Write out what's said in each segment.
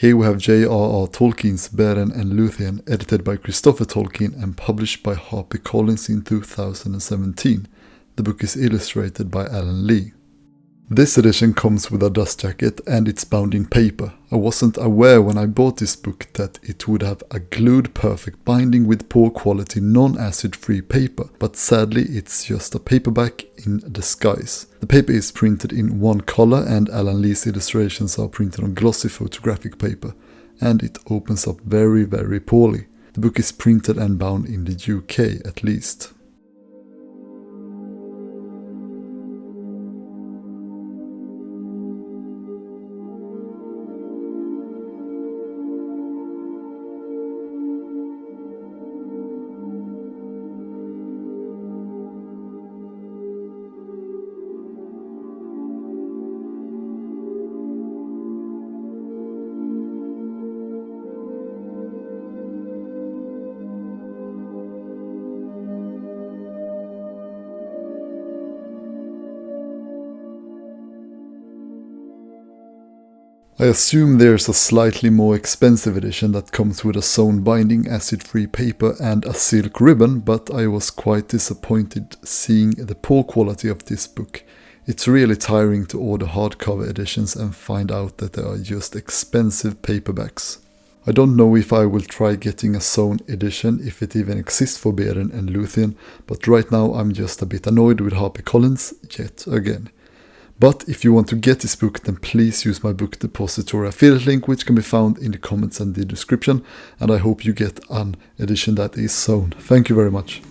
Here we have J.R.R. Tolkien's Beren and Lúthien, edited by Christopher Tolkien and published by HarperCollins in 2017. The book is illustrated by Alan Lee. This edition comes with a dust jacket and it's bound in paper. I wasn't aware when I bought this book that it would have a glued perfect binding with poor quality non-acid free paper, but sadly it's just a paperback in disguise. The paper is printed in one color and Alan Lee's illustrations are printed on glossy photographic paper, and it opens up very poorly. The book is printed and bound in the UK at least. I assume there's a slightly more expensive edition that comes with a sewn binding, acid-free paper and a silk ribbon, but I was quite disappointed seeing the poor quality of this book. It's really tiring to order hardcover editions and find out that they are just expensive paperbacks. I don't know if I will try getting a sewn edition, if it even exists for Beren and Lúthien, but right now I'm just a bit annoyed with HarperCollins yet again. But if you want to get this book, then please use my book depository affiliate link, which can be found in the comments and the description, and I hope you get an edition that is sewn. Thank you very much.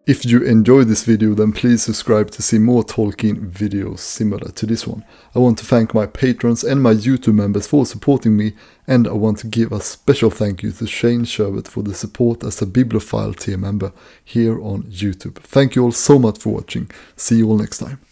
If you enjoyed this video, then please subscribe to see more Tolkien videos similar to this one. I want to thank my patrons and my YouTube members for supporting me, and I want to give a special thank you to Shane Sherbert for the support as a Bibliophile tier member here on YouTube. Thank you all so much for watching. See you all next time.